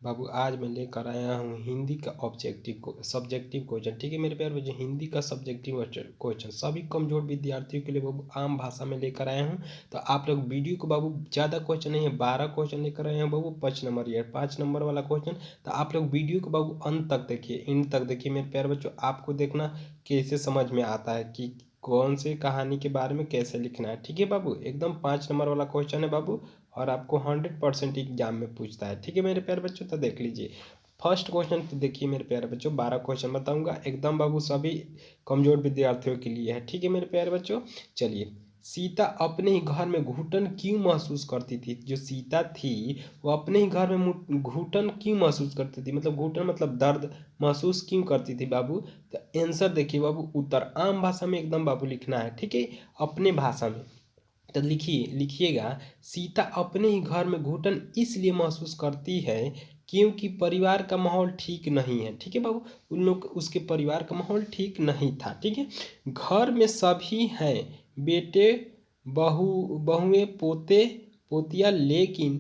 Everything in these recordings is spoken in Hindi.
बाबू आज मैं लेकर आया हूँ हिंदी का सब्जेक्टिव क्वेश्चन। ठीक है मेरे प्यारे बच्चों, हिंदी का सब्जेक्टिव क्वेश्चन सभी कमजोर विद्यार्थियों के लिए बाबू आम भाषा में लेकर आया हूँ। तो आप लोग वीडियो को बाबू ज़्यादा क्वेश्चन नहीं है, 12 क्वेश्चन लेकर आए हैं बाबू, 5 नंबर वाला क्वेश्चन। तो आप लोग वीडियो को बाबू अंत तक देखिए, एंड तक देखिए मेरे प्यारे बच्चों। आपको देखना कैसे समझ में आता है कि कौन सी कहानी के बारे में कैसे लिखना है। ठीक है बाबू, एकदम 5 नंबर वाला क्वेश्चन है बाबू, और आपको 100% एग्जाम में पूछता है। ठीक है मेरे प्यारे बच्चों, तो देख लीजिए फर्स्ट क्वेश्चन। तो देखिए मेरे प्यारे बच्चों, 12 क्वेश्चन बताऊंगा, एकदम बाबू सभी कमजोर विद्यार्थियों के लिए है। ठीक है मेरे प्यारे बच्चों, चलिए। सीता अपने ही घर में घुटन क्यों महसूस करती थी? जो सीता थी वो अपने ही घर में घुटन क्यों महसूस करती थी, मतलब घुटन मतलब दर्द महसूस क्यों करती थी बाबू? तो आंसर देखिए बाबू, उत्तर आम भाषा में एकदम बाबू लिखना है। ठीक है, अपने भाषा में। तो लिखिएगा, सीता अपने ही घर में घुटन इसलिए महसूस करती है क्योंकि परिवार का माहौल ठीक नहीं है। ठीक है बाबू, उन लोग उसके परिवार का माहौल ठीक नहीं था। ठीक है, घर में सभी हैं, बेटे, बहुएं, पोते पोतियाँ, लेकिन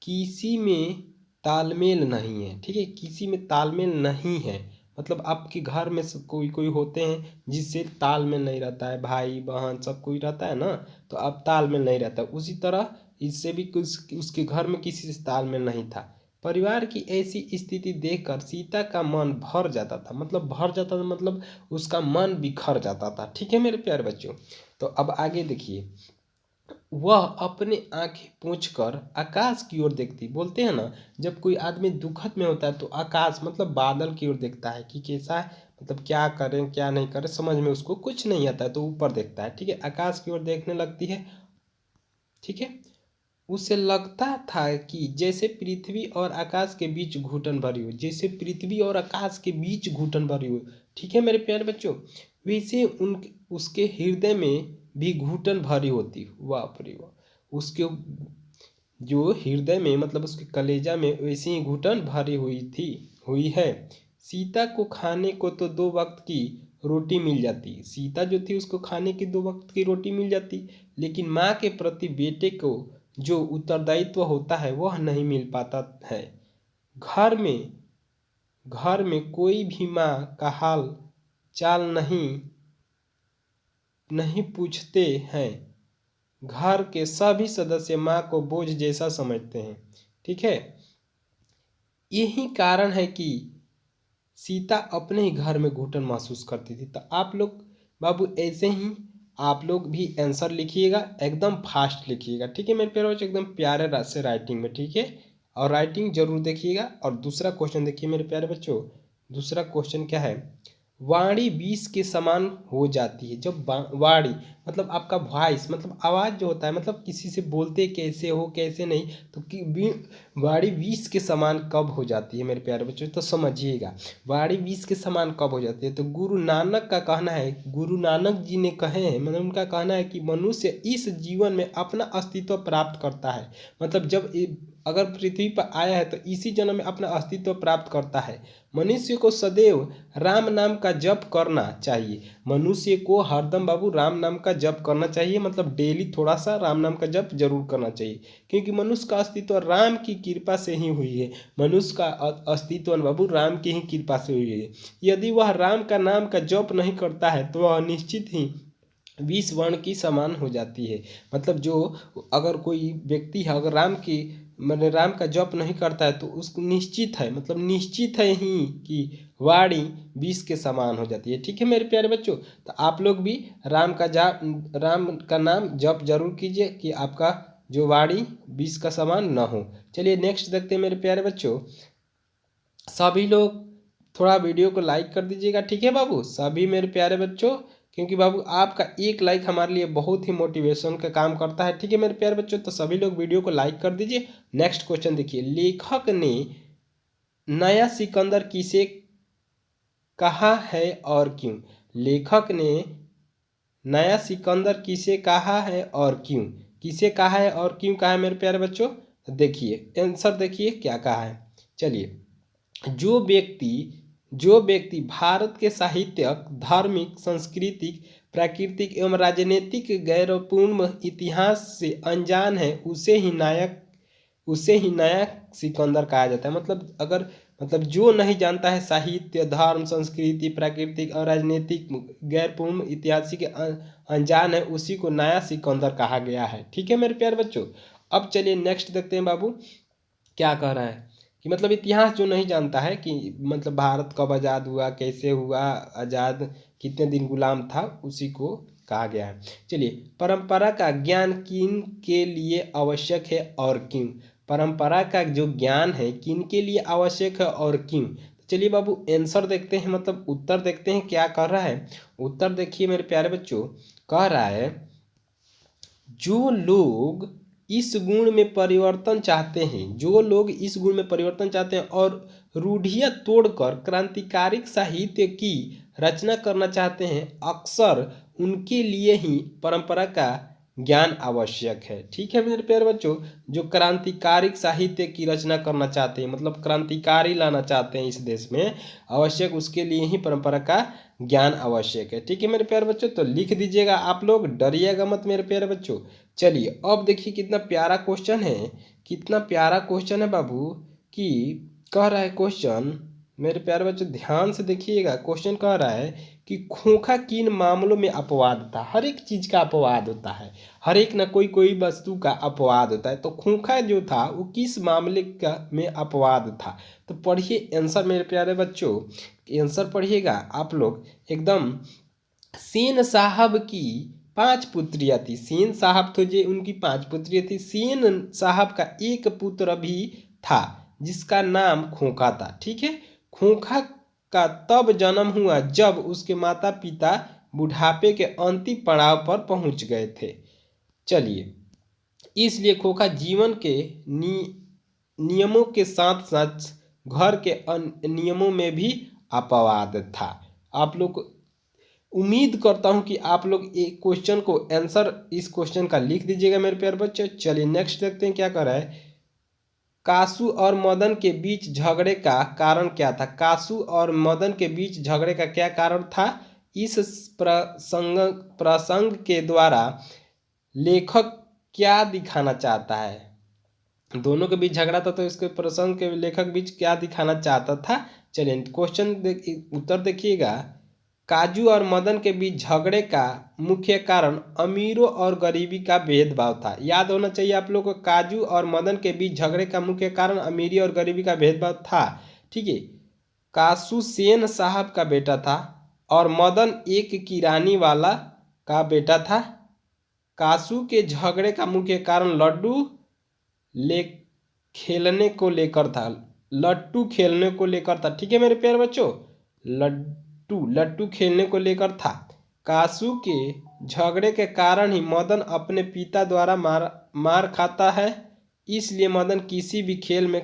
किसी में तालमेल नहीं है। ठीक है, किसी में तालमेल नहीं है, मतलब आपके घर में कोई कोई होते हैं जिससे तालमेल नहीं रहता है, भाई बहन सब कोई रहता है ना, तो अब तालमेल नहीं रहता। उसी तरह इससे भी कुछ उसके घर में किसी से तालमेल नहीं था। परिवार की ऐसी स्थिति देखकर सीता का मन भर जाता था, मतलब भर जाता था मतलब उसका मन बिखर जाता था। ठीक है मेरे प्यारे बच्चों, तो अब आगे देखिए। वह अपने आंखें पोंछकर आकाश की ओर देखती, बोलते हैं ना जब कोई आदमी दुखद में होता है तो आकाश मतलब बादल की ओर देखता है कि कैसा है, मतलब क्या करें क्या नहीं करें समझ में उसको कुछ नहीं आता है तो ऊपर देखता है। ठीक है, आकाश की ओर देखने लगती है। ठीक है, उसे लगता था कि जैसे पृथ्वी और आकाश के बीच घुटन भरी हो, जैसे पृथ्वी और आकाश के बीच घुटन भरी हो। ठीक है मेरे प्यारे बच्चों, वैसे उन उसके हृदय में भी घुटन भरी होती। बाप रे वाह, उसके जो हृदय में मतलब उसके कलेजा में वैसी ही घुटन भरी हुई है। सीता को खाने को तो 2 वक्त की रोटी मिल जाती, सीता जो थी उसको खाने की 2 वक्त की रोटी मिल जाती, लेकिन माँ के प्रति बेटे को जो उत्तरदायित्व होता है वह नहीं मिल पाता है। घर में घर में कोई भी माँ का हाल चाल नहीं पूछते हैं। घर के सभी सदस्य माँ को बोझ जैसा समझते हैं। ठीक है, यही कारण है कि सीता अपने ही घर में घुटन महसूस करती थी। तो आप लोग बाबू ऐसे ही आप लोग भी आंसर लिखिएगा, एकदम फास्ट लिखिएगा। ठीक है मेरे प्यारे बच्चों, एकदम प्यारे से राइटिंग में। ठीक है, और राइटिंग जरूर देखिएगा। और दूसरा क्वेश्चन देखिए मेरे प्यारे बच्चों, दूसरा क्वेश्चन क्या है? वाणी विष के समान हो जाती है जब वाणी मतलब आपका वॉइस मतलब आवाज़ जो होता है, मतलब किसी से बोलते कैसे हो कैसे नहीं, तो वाणी विष के समान कब हो जाती है मेरे प्यारे बच्चों? तो समझिएगा, वाणी विष के समान कब हो जाती है। तो गुरु नानक का कहना है, गुरु नानक जी ने कहे हैं, मतलब उनका कहना है कि मनुष्य इस जीवन में अपना अस्तित्व प्राप्त करता है, मतलब जब अगर पृथ्वी पर आया है तो इसी जन्म में अपना अस्तित्व प्राप्त करता है। मनुष्य को सदैव राम नाम का जप करना चाहिए, मनुष्य को हरदम बाबू राम नाम का जप करना चाहिए, मतलब डेली थोड़ा सा राम नाम का जप जरूर करना चाहिए, क्योंकि मनुष्य का अस्तित्व राम की कृपा से ही हुई है। मनुष्य का अस्तित्व बाबू राम की ही कृपा से हुई है। यदि वह राम का नाम का जप नहीं करता है तो वह निश्चित ही 20 वर्ण की समान हो जाती है। मतलब जो अगर कोई व्यक्ति है अगर राम की मैंने राम का जप नहीं करता है तो उसको निश्चित है, मतलब निश्चित है ही कि वाणी 20 के समान हो जाती है। ठीक है मेरे प्यारे बच्चों, तो आप लोग भी राम का नाम जप जरूर कीजिए कि आपका जो वाणी 20 का समान न हो। चलिए नेक्स्ट देखते हैं मेरे प्यारे बच्चों। सभी लोग थोड़ा वीडियो को लाइक कर दीजिएगा। ठीक है बाबू, सभी मेरे प्यारे बच्चों, क्योंकि बाबू आपका एक लाइक हमारे लिए बहुत ही मोटिवेशन का काम करता है। ठीक है मेरे प्यारे बच्चों, तो सभी लोग वीडियो को लाइक कर दीजिए। नेक्स्ट क्वेश्चन देखिए, लेखक ने नया सिकंदर किसे कहा है और क्यों? लेखक ने नया सिकंदर किसे कहा है और क्यों? किसे कहा है और क्यों कहा है मेरे प्यारे बच्चों? देखिए आंसर देखिए क्या कहा है। चलिए, जो व्यक्ति भारत के साहित्यिक, धार्मिक, सांस्कृतिक, प्राकृतिक एवं राजनीतिक गौरवपूर्ण इतिहास से अनजान है, उसे ही नायक उसे ही नया सिकंदर कहा जाता है। मतलब जो नहीं जानता है साहित्य, धर्म, संस्कृति, प्राकृतिक और राजनीतिक गैर पूर्ण ऐतिहासिक अनजान है, उसी को नया सिकंदर कहा गया है। ठीक है मेरे प्यारे बच्चों। अब चलिए नेक्स्ट देखते हैं बाबू क्या कह रहा है कि मतलब इतिहास जो नहीं जानता है कि मतलब भारत कब आज़ाद हुआ, कैसे हुआ आज़ाद, कितने दिन गुलाम था, उसी को कहा गया है। चलिए, परंपरा का ज्ञान किन के लिए आवश्यक है और क्यों? परंपरा का जो ज्ञान है किन के लिए आवश्यक है और क्यों? चलिए बाबू आंसर देखते हैं, मतलब उत्तर देखते हैं क्या कर रहा है। उत्तर देखिए मेरे प्यारे बच्चों, कह रहा है जो लोग इस गुण में परिवर्तन चाहते हैं, जो लोग इस गुण में परिवर्तन चाहते हैं और रूढ़ियां तोड़कर क्रांतिकारी साहित्य की रचना करना चाहते हैं, अक्सर उनके लिए ही परंपरा का ज्ञान आवश्यक है। ठीक है मेरे प्यारे बच्चों, जो क्रांतिकारी साहित्य की रचना करना चाहते हैं, मतलब क्रांतिकारी लाना चाहते हैं इस देश में, आवश्यक उसके लिए ही परंपरा का ज्ञान आवश्यक है। ठीक है मेरे प्यारे बच्चों, तो लिख दीजिएगा आप लोग, डरिएगा मत मेरे प्यारे बच्चों। चलिए अब देखिए कितना प्यारा क्वेश्चन है, कितना प्यारा क्वेश्चन है बाबू, कि कह रहा है क्वेश्चन, मेरे प्यारे बच्चों ध्यान से देखिएगा। क्वेश्चन कह रहा है कि खोखा किन मामलों में अपवाद था? हर एक चीज का अपवाद होता है, हर एक ना कोई कोई वस्तु का अपवाद होता है, तो खोखा जो था वो किस मामले का में अपवाद था? तो पढ़िए आंसर मेरे प्यारे बच्चों, आंसर पढ़िएगा आप लोग एकदम। सेन साहब की 5 पुत्रियां थी। सेन साहब तो जे उनकी 5 पुत्रियां थी। सेन साहब का एक पुत्र भी था जिसका नाम खोखा था। ठीक है, खोखा का तब जन्म हुआ जब उसके माता पिता बुढ़ापे के अंतिम पड़ाव पर पहुंच गए थे। चलिए, इसलिए खोखा जीवन के नियमों के साथ साथ घर के नियमों में भी अपवाद था। आप लोग, उम्मीद करता हूं कि आप लोग एक क्वेश्चन को आंसर इस क्वेश्चन का लिख दीजिएगा मेरे प्यारे बच्चों। चलिए नेक्स्ट देखते हैं क्या कर रहा है। कासू और मदन के बीच झगड़े का कारण क्या था? कासू और मदन के बीच झगड़े का क्या कारण था? इस प्रसंग के द्वारा लेखक क्या दिखाना चाहता है? दोनों के बीच झगड़ा था तो इसके प्रसंग के लेखक बीच क्या दिखाना चाहता था? चलिए क्वेश्चन उत्तर देखिएगा। काजू और मदन के बीच झगड़े का मुख्य कारण अमीरों और गरीबी का भेदभाव था। याद होना चाहिए आप लोग को, काजू और मदन के बीच झगड़े का मुख्य कारण अमीरी और गरीबी का भेदभाव था। ठीक है, कासू सेन साहब का बेटा था और मदन एक किरानी वाला का बेटा था। कासू के झगड़े का मुख्य कारण लड्डू ले खेलने को लेकर था। लट्टू खेलने को लेकर था। ठीक है मेरे प्यारे बच्चों, लट्टू खेलने को लेकर था। कासू के झगड़े के कारण ही मदन अपने पिता द्वारा मार खाता है, इसलिए मदन किसी भी खेल में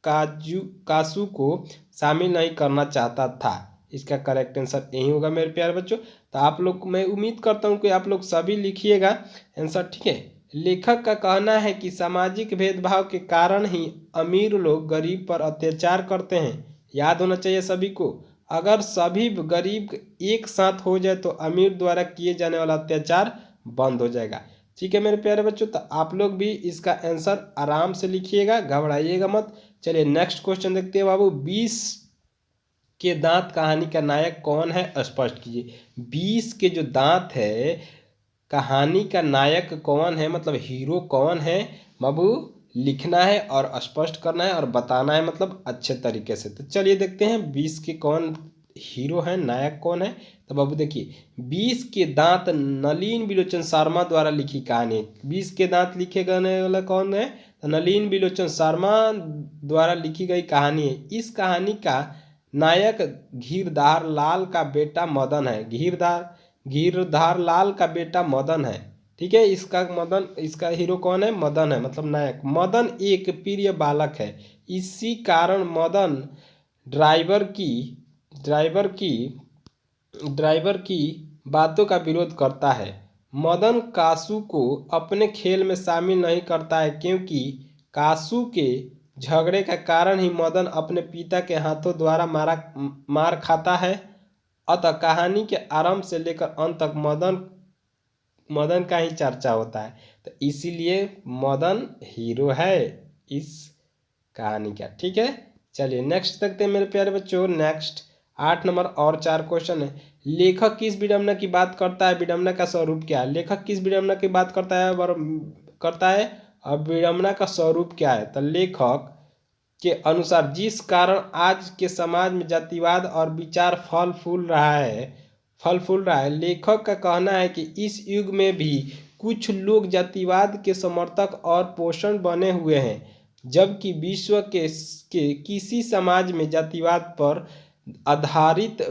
कासू को शामिल नहीं करना चाहता था। इसका करेक्ट आंसर यही होगा मेरे प्यारे बच्चों। तो आप लोग, मैं उम्मीद करता हूँ कि आप लोग सभी लिखिएगा आंसर। ठीक है, लेखक का कहना है कि सामाजिक भेदभाव के कारण ही अमीर लोग गरीब पर अत्याचार करते हैं। याद होना चाहिए सभी को, अगर सभी गरीब एक साथ हो जाए तो अमीर द्वारा किए जाने वाला अत्याचार बंद हो जाएगा। ठीक है मेरे प्यारे बच्चों, तो आप लोग भी इसका आंसर आराम से लिखिएगा, घबराइएगा मत। चलिए नेक्स्ट क्वेश्चन देखते हैं बाबू। 20 के दांत कहानी का नायक कौन है? स्पष्ट कीजिए। 20 के जो दांत है कहानी का नायक कौन है, मतलब हीरो कौन है बाबू? लिखना है और स्पष्ट करना है और बताना है, मतलब अच्छे तरीके से। तो चलिए देखते हैं 20 के कौन हीरो है, नायक कौन है। तो बाबू देखिए, 20 के दांत नलिन बिलोचन शर्मा द्वारा लिखी कहानी। 20 के दांत लिखे गए वाला कौन है? तो नलिन बिलोचन शर्मा द्वारा लिखी गई कहानी है। इस कहानी का नायक घीरधार लाल का बेटा मदन है। घीरधार लाल का बेटा मदन है। ठीक है, इसका हीरो कौन है? मदन है, मतलब नायक। मदन एक प्रिय बालक है, इसी कारण मदन ड्राइवर की ड्राइवर की बातों का विरोध करता है। मदन कासू को अपने खेल में शामिल नहीं करता है क्योंकि कासू के झगड़े का कारण ही मदन अपने पिता के हाथों द्वारा मार खाता है। अतः कहानी के आरंभ से लेकर अंत तक मदन का ही चर्चा होता है, तो इसीलिए मदन हीरो है। इस कहानी का। ठीक है, चलिए नेक्स्ट देखते हैं मेरे प्यारे बच्चों। नेक्स्ट 8 नंबर और 4 क्वेश्चन है। लेखक किस विडंबना की बात करता है, विडंबना का स्वरूप क्या है? लेखक किस विडंबना की बात करता है और विडंबना का स्वरूप क्या है? तो लेखक के अनुसार जिस कारण आज के समाज में जातिवाद और विचार फल फूल रहा है, लेखक का कहना है कि इस युग में भी कुछ लोग जातिवाद के समर्थक और पोषण बने हुए हैं, जबकि विश्व के किसी समाज में जातिवाद पर आधारित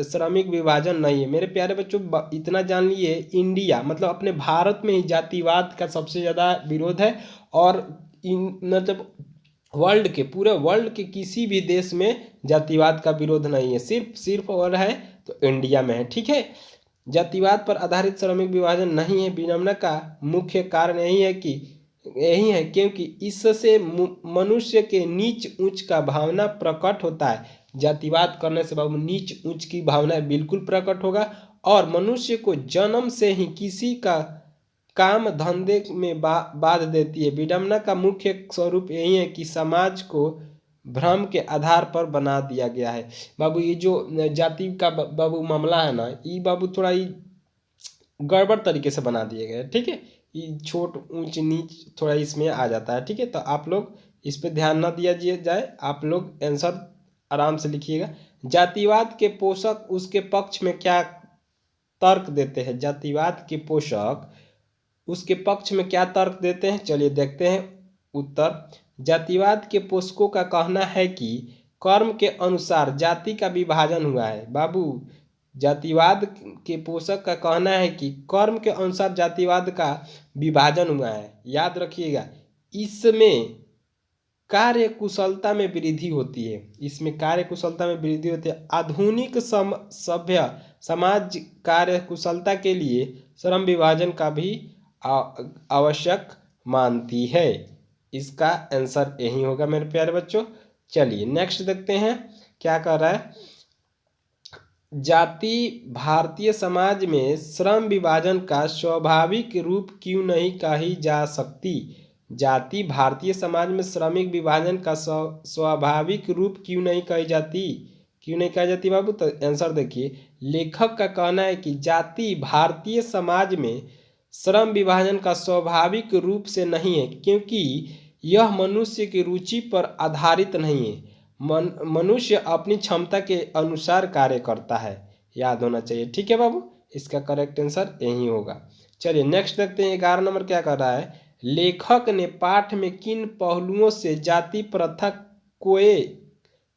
श्रमिक विभाजन नहीं है। मेरे प्यारे बच्चों, इतना जान लिए, इंडिया मतलब अपने भारत में ही जातिवाद का सबसे ज़्यादा विरोध है, और मतलब पूरे वर्ल्ड के किसी भी देश में जातिवाद का विरोध नहीं है, सिर्फ और है तो इंडिया में है। ठीक है, जातिवाद पर आधारित श्रमिक विभाजन नहीं है। विडंबना का मुख्य कारण यही है क्योंकि इससे मनुष्य के नीच ऊंच का भावना प्रकट होता है। जातिवाद करने से बाबू नीच ऊंच की भावना बिल्कुल प्रकट होगा, और मनुष्य को जन्म से ही किसी का काम धंधे में बाध देती है। विडंबना का मुख्य स्वरूप यही है कि समाज को भ्रम के आधार पर बना दिया गया है। बाबू ये जो जाति का बाबू मामला है ना, ये बाबू थोड़ा ही गड़बड़ तरीके से बना दिया गया है। ठीक है, ये छोट ऊंच नीच थोड़ा इसमें आ जाता है। ठीक है, तो आप लोग इस पे ध्यान ना दिया जाए, आप लोग आंसर आराम से लिखिएगा। जातिवाद के पोषक उसके पक्ष में क्या तर्क देते हैं? जातिवाद के पोषक उसके पक्ष में क्या तर्क देते हैं, चलिए देखते हैं उत्तर। जातिवाद के पोषकों का कहना है कि कर्म के अनुसार जाति का विभाजन हुआ है। बाबू, जातिवाद के पोषक का कहना है कि कर्म के अनुसार जातिवाद का विभाजन हुआ है। याद रखिएगा, इसमें कार्य कुशलता में वृद्धि होती है, इसमें कार्य कुशलता में वृद्धि होती है। आधुनिक सभ्य समाज कार्य कुशलता के लिए श्रम विभाजन का भी आवश्यक मानती है। इसका आंसर यही होगा मेरे प्यारे बच्चों। चलिए नेक्स्ट देखते हैं क्या कर रहा है। जाति भारतीय समाज में श्रम विभाजन का स्वाभाविक रूप क्यों नहीं कही जा सकती? जाति भारतीय समाज में श्रमिक विभाजन का स्वाभाविक रूप क्यों नहीं कही जाती बाबू? तो आंसर देखिए, लेखक का कहना है कि जाति भारतीय समाज में श्रम विभाजन का स्वाभाविक रूप से नहीं है, क्योंकि यह मनुष्य की रुचि पर आधारित नहीं है। मनुष्य अपनी क्षमता के अनुसार कार्य करता है, याद होना चाहिए। ठीक है बाबू, इसका करेक्ट आंसर यही होगा। चलिए नेक्स्ट देखते हैं 11 नंबर क्या कर रहा है। लेखक ने पाठ में किन पहलुओं से जाति प्रथा को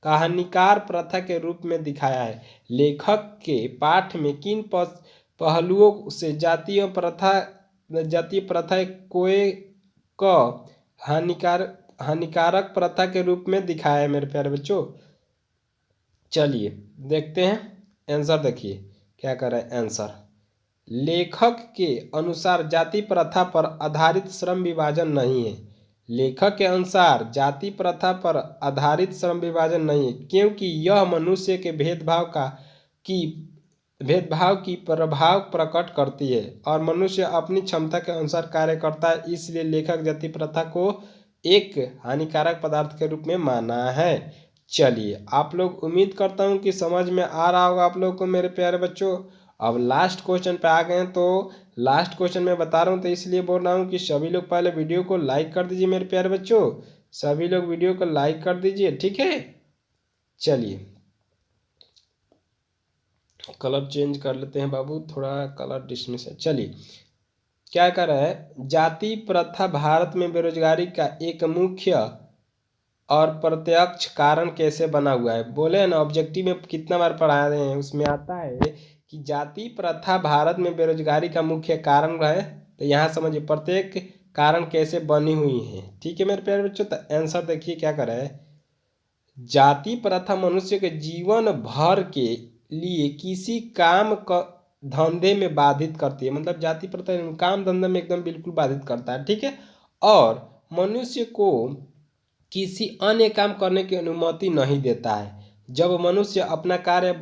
कहानीकार प्रथा के रूप में दिखाया है? लेखक के पाठ में किन पहलुओं से जातीय प्रथा को हानिकारक प्रथा के रूप में दिखाया है मेरे प्यारे बच्चों? चलिए देखते हैं आंसर। देखिए क्या कर रहा है आंसर। लेखक के अनुसार जाति प्रथा पर आधारित श्रम विभाजन नहीं है। लेखक के अनुसार जाति प्रथा पर आधारित श्रम विभाजन नहीं है, क्योंकि यह मनुष्य के भेदभाव की प्रभाव प्रकट करती है, और मनुष्य अपनी क्षमता के अनुसार कार्य करता है। इसलिए लेखक जाति प्रथा को एक हानिकारक पदार्थ के रूप में माना है। चलिए, आप लोग, उम्मीद करता हूँ कि समझ में आ रहा होगा आप लोग को मेरे प्यारे बच्चों। अब लास्ट क्वेश्चन पे आ गए हैं, तो लास्ट क्वेश्चन मैं बता रहा हूँ तो इसलिए बोल रहा हूँ कि सभी लोग पहले वीडियो को लाइक कर दीजिए मेरे प्यारे बच्चों, सभी लोग वीडियो को लाइक कर दीजिए। ठीक है, चलिए कलर चेंज कर लेते हैं बाबू, थोड़ा कलर डिसमिस है। चलिए क्या कर रहा है। जाति प्रथा भारत में बेरोजगारी का एक मुख्य और प्रत्यक्ष कारण कैसे बना हुआ है? बोले ना, ऑब्जेक्टिव में कितना बार पढ़ा रहे हैं, उसमें आता है कि जाति प्रथा भारत में बेरोजगारी का मुख्य कारण है। तो यहाँ समझिए प्रत्येक कारण कैसे बनी हुई है। ठीक है मेरे प्यारे बच्चों, तो आंसर देखिए क्या कर रहा है। जाति प्रथा मनुष्य के जीवन भर के लिए किसी काम का धंधे में बाधित करती है, मतलब जाति प्रथा काम धंधे में एकदम बिल्कुल बाधित करता है। ठीक है, और मनुष्य को किसी अन्य काम करने की अनुमति नहीं देता है। जब मनुष्य अपना कार्य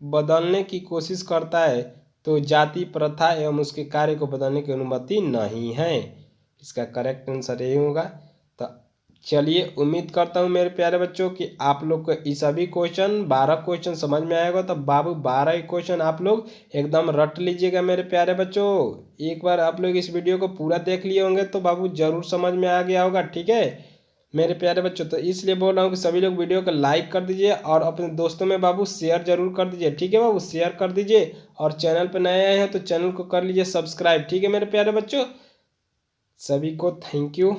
बदलने की कोशिश करता है तो जाति प्रथा एवं उसके कार्य को बदलने की अनुमति नहीं है। इसका करेक्ट आंसर यही होगा। तो चलिए उम्मीद करता हूँ मेरे प्यारे बच्चों कि आप लोग को ये सभी क्वेश्चन 12 क्वेश्चन समझ में आएगा। तो बाबू 12 ही क्वेश्चन आप लोग एकदम रट लीजिएगा मेरे प्यारे बच्चों। एक बार आप लोग इस वीडियो को पूरा देख लिए होंगे तो बाबू जरूर समझ में आ गया होगा। ठीक है मेरे प्यारे बच्चों, तो इसलिए बोल रहा हूँ कि सभी लोग वीडियो को लाइक कर दीजिए और अपने दोस्तों में बाबू शेयर जरूर कर दीजिए। ठीक है बाबू, शेयर कर दीजिए और चैनल पर नए आए हैं तो चैनल को कर लीजिए सब्सक्राइब। ठीक है मेरे प्यारे बच्चों, सभी को थैंक यू।